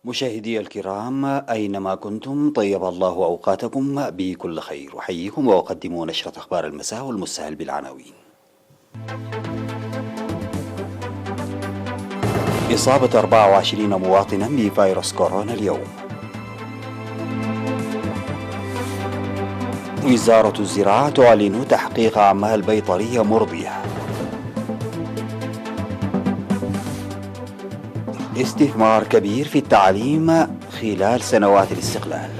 مشاهدي الكرام أينما كنتم طيب الله أوقاتكم بكل خير، أحييكم وأقدم نشرة أخبار المساء والمستهل بالعناوين. إصابة 24 مواطنا بفيروس كورونا اليوم. وزارة الزراعة تعلن تحقيق أعمال بيطرية مرضية. استثمار كبير في التعليم خلال سنوات الاستقلال.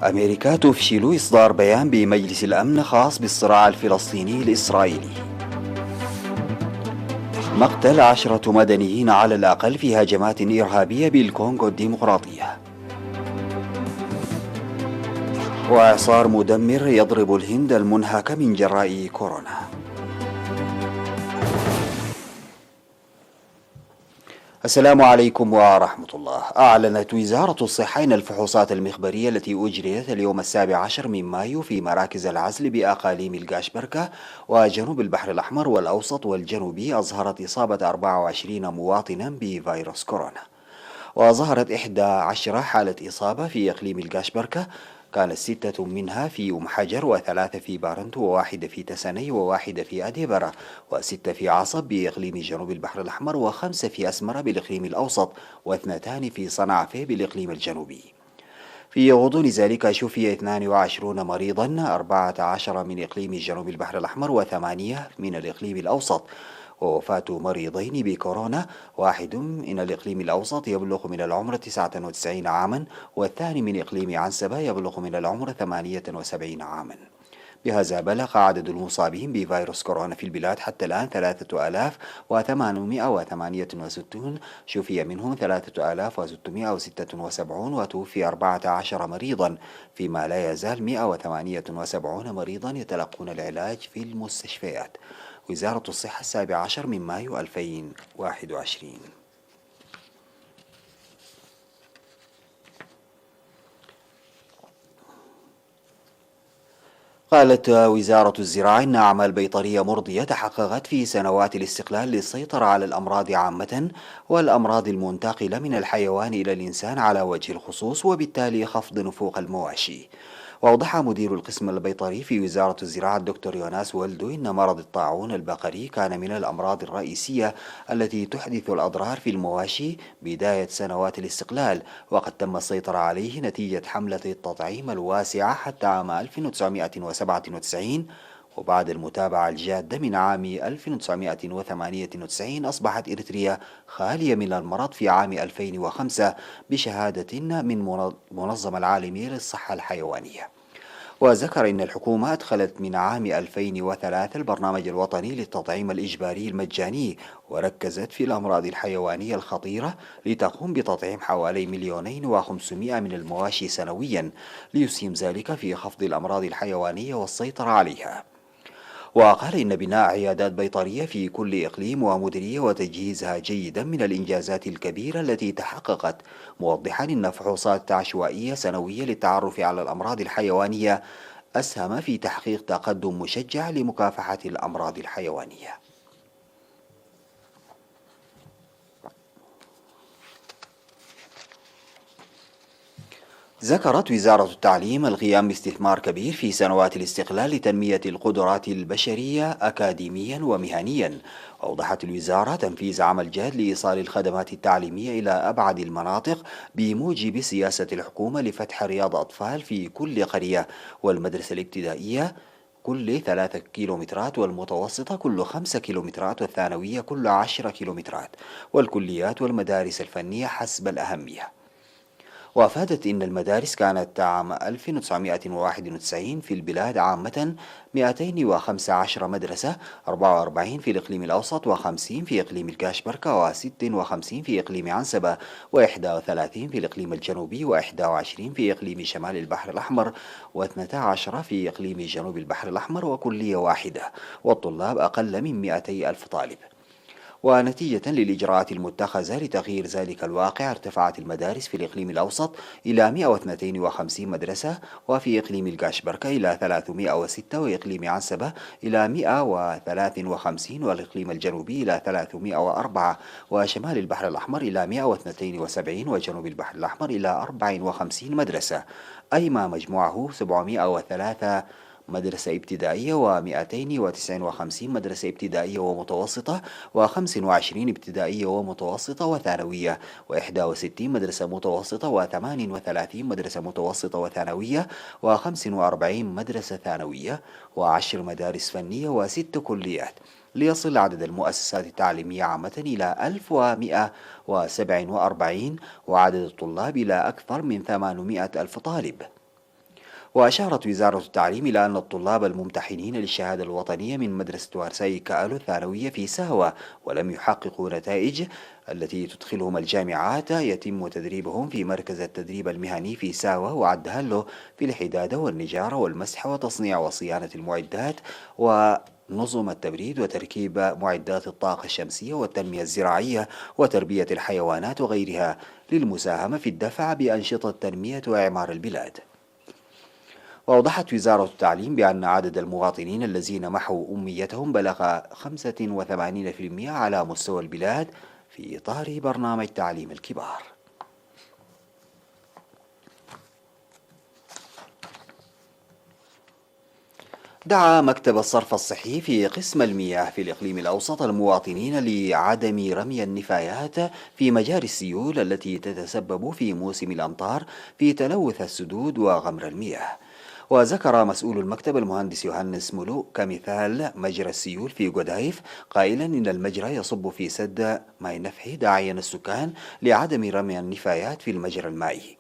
أمريكا تفشل إصدار بيان بمجلس الأمن خاص بالصراع الفلسطيني الإسرائيلي. مقتل 10 مدنيين على الأقل في هجمات إرهابية بالكونغو الديمقراطية. وإعصار مدمر يضرب الهند المنهكة من جراء كورونا. السلام عليكم ورحمة الله. أعلنت وزارة الصحة أن الفحوصات المخبرية التي أجريت اليوم 17 من مايو في مراكز العزل بأقاليم القاشبركة وجنوب البحر الأحمر والأوسط والجنوبي أظهرت إصابة 24 مواطنا بفيروس كورونا، وظهرت 11 حالة إصابة في إقليم القاشبركة، كانت 6 منها في أم حجر و3 في بارنت وواحدة في تساني وواحدة في أديبرة و6 في عصب بإقليم جنوب البحر الأحمر و5 في أسمرة بالإقليم الأوسط و2 في صنعفة بالإقليم الجنوبي. في غضون ذلك شفي 22 مريضا، 14 من إقليم جنوب البحر الأحمر و8 من الإقليم الأوسط، ووفاة مريضين بكورونا، واحد من الإقليم الأوسط يبلغ من العمر 99 عاما، والثاني من إقليم عنسبة يبلغ من العمر 78 عاما. بهذا بلغ عدد المصابين بفيروس كورونا في البلاد حتى الآن 3868، شفي منهم 3676 وتوفي 14 مريضا، فيما لا يزال 178 مريضا يتلقون العلاج في المستشفيات. وزارة الصحة 17 من مايو 2021. قالت وزارة الزراعة إن أعمال بيطرية مرضية تحققت في سنوات الاستقلال للسيطرة على الأمراض عامة والأمراض المنتقلة من الحيوان إلى الإنسان على وجه الخصوص، وبالتالي خفض نفوق المواشي. وأوضح مدير القسم البيطري في وزارة الزراعة الدكتور يوناس ولدو إن مرض الطاعون البقري كان من الأمراض الرئيسية التي تحدث الأضرار في المواشي بداية سنوات الاستقلال، وقد تم السيطرة عليه نتيجة حملة التطعيم الواسعة حتى عام 1997، وبعد المتابعة الجادة من عام 1998 أصبحت إريتريا خالية من المرض في عام 2005 بشهادة من منظمة العالمية للصحة الحيوانية. وذكر إن الحكومة أدخلت من عام 2003 البرنامج الوطني للتطعيم الإجباري المجاني، وركزت في الأمراض الحيوانية الخطيرة لتقوم بتطعيم حوالي 2,500,000 من المواشي سنويا، ليسهم ذلك في خفض الأمراض الحيوانية والسيطرة عليها. وقال إن بناء عيادات بيطرية في كل إقليم ومديرية وتجهيزها جيدا من الإنجازات الكبيرة التي تحققت، موضحا إن فحوصات عشوائية سنوية للتعرف على الأمراض الحيوانية أسهم في تحقيق تقدم مشجع لمكافحة الأمراض الحيوانية. ذكرت وزارة التعليم القيام باستثمار كبير في سنوات الاستقلال لتنمية القدرات البشرية أكاديميا ومهنيا. أوضحت الوزارة تنفيذ عمل جاد لإيصال الخدمات التعليمية إلى أبعد المناطق بموجب سياسة الحكومة لفتح رياض أطفال في كل قرية، والمدرسة الابتدائية كل 3 كيلومترات، والمتوسطة كل 5 كيلومترات، والثانوية كل 10 كيلومترات، والكليات والمدارس الفنية حسب الأهمية. وأفادت إن المدارس كانت عام 1991 في البلاد عامة 215 مدرسة، 44 في الإقليم الأوسط، و50 في إقليم الكاشبركة، و56 في إقليم عنسبة، و31 في الإقليم الجنوبي، و21 في إقليم شمال البحر الأحمر، و12 في إقليم جنوب البحر الأحمر، وكلية واحدة، والطلاب أقل من 200,000 طالب. ونتيجة للإجراءات المتخذة لتغيير ذلك الواقع، ارتفعت المدارس في الإقليم الأوسط إلى 152 مدرسة، وفي إقليم القاشبركة إلى 306، وإقليم عنسبة إلى 153، والإقليم الجنوبي إلى 304، وشمال البحر الأحمر إلى 172، وجنوب البحر الأحمر إلى 54 مدرسة، أي ما مجموعه 703 مدرسة ابتدائية و259 مدرسة ابتدائية ومتوسطة، و25 ابتدائية ومتوسطة وثانوية، و61 مدرسة متوسطة، و38 مدرسة متوسطة وثانوية، و45 مدرسة ثانوية، و10 مدارس فنية، و6 كليات، ليصل عدد المؤسسات التعليمية عامة إلى 1147، وعدد الطلاب إلى أكثر من 800 ألف طالب. وأشارت وزارة التعليم إلى أن الطلاب الممتحنين للشهادة الوطنية من مدرسة وارساي كالو الثانوية في ساوة ولم يحققوا نتائج التي تدخلهم الجامعات، يتم تدريبهم في مركز التدريب المهني في ساوة وعدهالو في الحدادة والنجارة والمسح وتصنيع وصيانة المعدات ونظم التبريد وتركيب معدات الطاقة الشمسية والتنمية الزراعية وتربية الحيوانات وغيرها، للمساهمة في الدفع بأنشطة تنمية وإعمار البلاد. وأوضحت وزارة التعليم بأن عدد المواطنين الذين محوا أميتهم بلغ 85% على مستوى البلاد في إطار برنامج تعليم الكبار. دعا مكتب الصرف الصحي في قسم المياه في الإقليم الأوسط المواطنين لعدم رمي النفايات في مجاري السيول التي تتسبب في موسم الأمطار في تلوث السدود وغمر المياه. وذكر مسؤول المكتب المهندس يوهانس مولو كمثال مجرى السيول في قدايف، قائلا إن المجرى يصب في سد ماي نفحي، داعيا السكان لعدم رمي النفايات في المجرى المائي.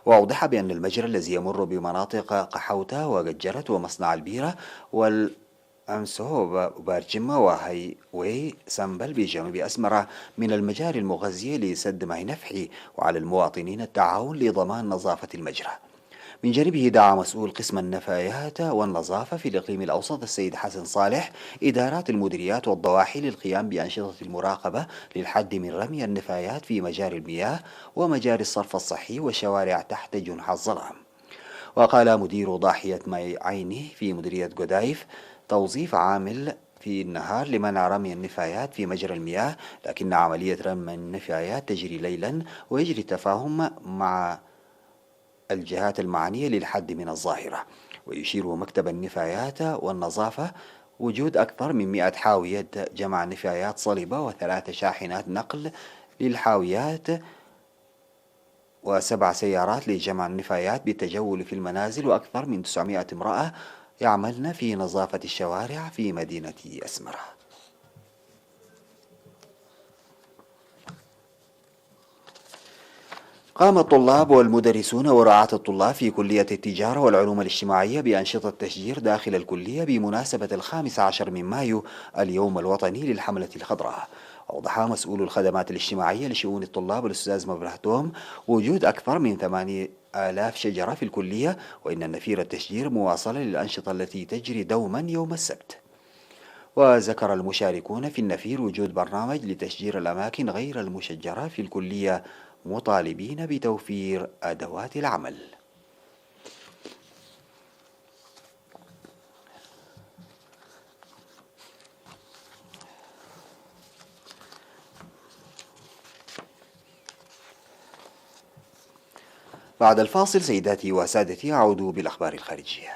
وأوضح بأن المجرى الذي يمر بمناطق قحوتة وقجرة ومصنع البيرة والأمسو وبارجمة وهي وسنبل بجنوب أسمرة من المجاري المغذية لسد ماي نفحي، وعلى المواطنين التعاون لضمان نظافة المجرى. من جانبه دعا مسؤول قسم النفايات والنظافة في الإقليم الأوسط السيد حسن صالح إدارات المديريات والضواحي للقيام بأنشطة المراقبة للحد من رمي النفايات في مجاري المياه ومجاري الصرف الصحي والشوارع تحت جنح الظلام. وقال مدير ضاحية ماي عيني في مديرية قدايف توظيف عامل في النهار لمنع رمي النفايات في مجرى المياه، لكن عملية رمي النفايات تجري ليلا ويجري التفاهم مع الجهات المعنية للحد من الظاهرة. ويشير مكتب النفايات والنظافة وجود أكثر من 100 حاوية جمع نفايات صلبة و3 شاحنات نقل للحاويات و7 سيارات لجمع النفايات بالتجول في المنازل، وأكثر من 900 امرأة يعملن في نظافة الشوارع في مدينة أسمرة. قام الطلاب والمدرسون ورعاة الطلاب في كلية التجارة والعلوم الاجتماعية بأنشطة تشجير داخل الكلية بمناسبة 15 من مايو اليوم الوطني للحملة الخضراء. أوضح مسؤول الخدمات الاجتماعية لشؤون الطلاب الأستاذ مبرهتوم وجود أكثر من 8000 شجرة في الكلية، وإن النفير التشجير مواصلة للأنشطة التي تجري دوما يوم السبت. وذكر المشاركون في النفير وجود برنامج لتشجير الأماكن غير المشجرة في الكلية، مطالبين بتوفير أدوات العمل. بعد الفاصل سيداتي وسادتي أعود بالأخبار الخارجية.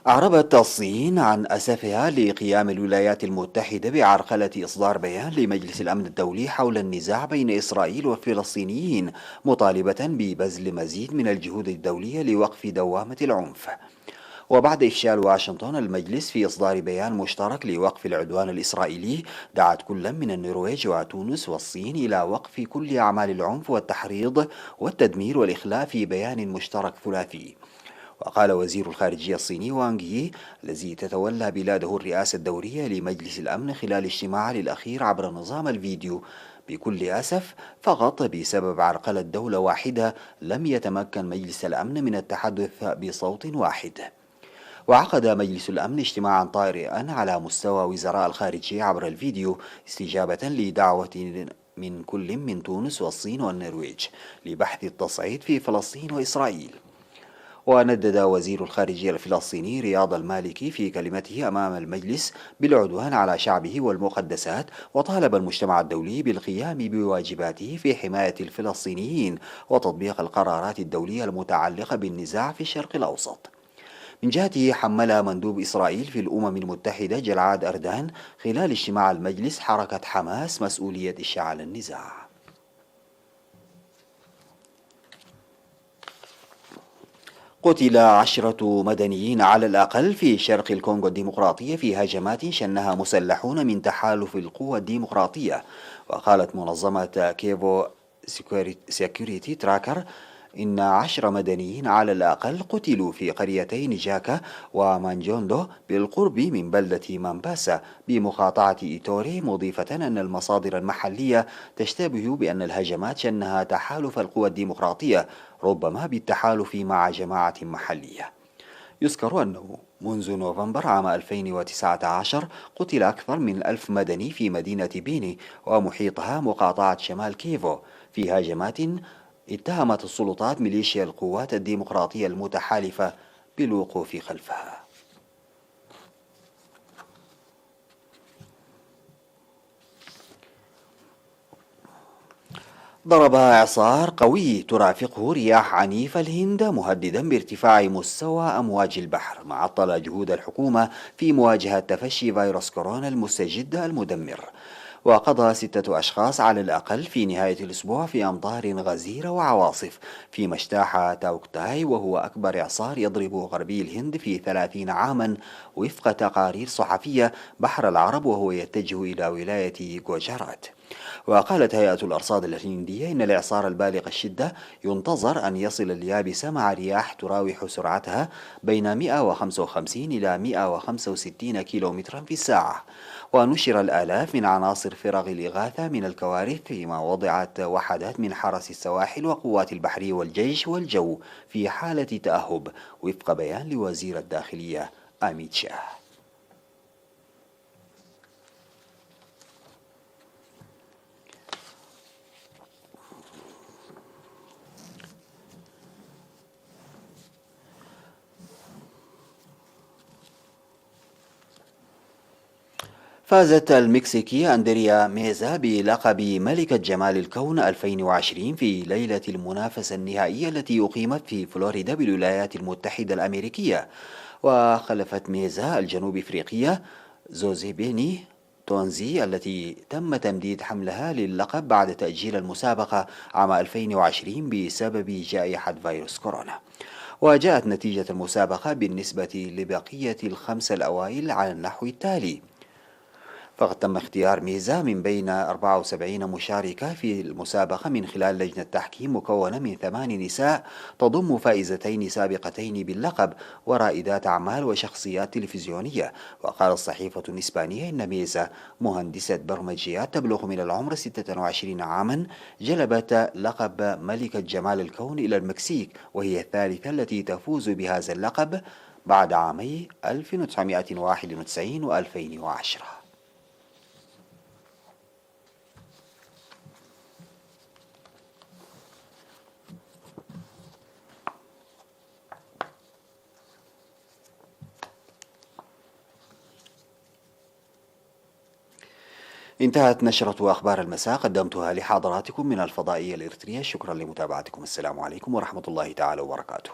أعربت الصين عن أسفها لقيام الولايات المتحدة بعرقلة إصدار بيان لمجلس الأمن الدولي حول النزاع بين إسرائيل والفلسطينيين، مطالبة ببذل مزيد من الجهود الدولية لوقف دوامة العنف. وبعد إفشال واشنطن المجلس في إصدار بيان مشترك لوقف العدوان الإسرائيلي، دعت كل من النرويج وتونس والصين إلى وقف كل أعمال العنف والتحريض والتدمير والإخلاء في بيان مشترك ثلاثي. وقال وزير الخارجية الصيني وانغ يي الذي تتولى بلاده الرئاسة الدورية لمجلس الأمن خلال اجتماعه الأخير عبر نظام الفيديو بكل أسف فقط بسبب عرقلة دولة واحدة لم يتمكن مجلس الأمن من التحدث بصوت واحد. وعقد مجلس الأمن اجتماعا طارئا على مستوى وزراء الخارجية عبر الفيديو استجابة لدعوة من كل من تونس والصين والنرويج لبحث التصعيد في فلسطين وإسرائيل. وندد وزير الخارجية الفلسطيني رياض المالكي في كلمته أمام المجلس بالعدوان على شعبه والمقدسات، وطالب المجتمع الدولي بالقيام بواجباته في حماية الفلسطينيين وتطبيق القرارات الدولية المتعلقة بالنزاع في الشرق الأوسط. من جهته حمل مندوب إسرائيل في الأمم المتحدة جلعاد أردان خلال اجتماع المجلس حركة حماس مسؤولية إشعال النزاع. قتل 10 مدنيين على الأقل في شرق الكونغو الديمقراطية في هجمات شنها مسلحون من تحالف القوى الديمقراطية. وقالت منظمة كيفو سيكوريتي تراكر إن 10 مدنيين على الأقل قتلوا في قريتين جاكا ومانجوندو بالقرب من بلدة مامباسا بمقاطعة إيتوري، مضيفة أن المصادر المحلية تشتبه بأن الهجمات شنها تحالف القوى الديمقراطية، ربما بالتحالف مع جماعة محلية. يذكر أنه منذ نوفمبر عام 2019 قتل أكثر من 1000 مدني في مدينة بيني ومحيطها مقاطعة شمال كيفو في هجمات اتهمت السلطات ميليشيا القوات الديمقراطية المتحالفة بالوقوف خلفها. ضرب إعصار قوي ترافقه رياح عنيفة الهند مهددا بارتفاع مستوى أمواج البحر، معطل جهود الحكومة في مواجهة تفشي فيروس كورونا المستجد المدمر. وقضى 6 أشخاص على الأقل في نهاية الأسبوع في أمطار غزيرة وعواصف فيما اجتاح تاوكتاي، وهو أكبر إعصار يضرب غربي الهند في 30 عاما وفق تقارير صحفية بحر العرب، وهو يتجه إلى ولاية جوجرات. وقالت هيئة الأرصاد الهندية إن الإعصار البالغ الشدة ينتظر أن يصل اليابسة مع رياح تراوح سرعتها بين 155 إلى 165 كيلومترا في الساعة. ونشر الآلاف من عناصر فرق الإغاثة من الكوارث، فيما وضعت وحدات من حرس السواحل وقوات البحر والجيش والجو في حالة تأهب وفق بيان لوزير الداخلية أميت شاه. فازت المكسيكية أندريا ميزا بلقب ملكة جمال الكون 2020 في ليلة المنافسة النهائية التي أقيمت في فلوريدا بالولايات المتحدة الأمريكية، وخلفت ميزا الجنوب إفريقية زوزيبيني تونزي التي تم تمديد حملها للقب بعد تأجيل المسابقة عام 2020 بسبب جائحة فيروس كورونا. وجاءت نتيجة المسابقة بالنسبة لبقية ال5 الأوائل على النحو التالي: فقد تم اختيار ميزا من بين 74 مشاركة في المسابقة من خلال لجنة تحكيم مكونة من 8 نساء تضم فائزتين سابقتين باللقب ورائدات أعمال وشخصيات تلفزيونية. وقالت صحيفة إسبانية إن ميزا مهندسة برمجيات تبلغ من العمر 26 عاما جلبت لقب ملكة جمال الكون إلى المكسيك، وهي الثالثة التي تفوز بهذا اللقب بعد عامي 1991 و2010. انتهت نشرة أخبار المساء، قدمتها لحضراتكم من الفضائية الإريترية. شكرا لمتابعتكم، السلام عليكم ورحمة الله تعالى وبركاته.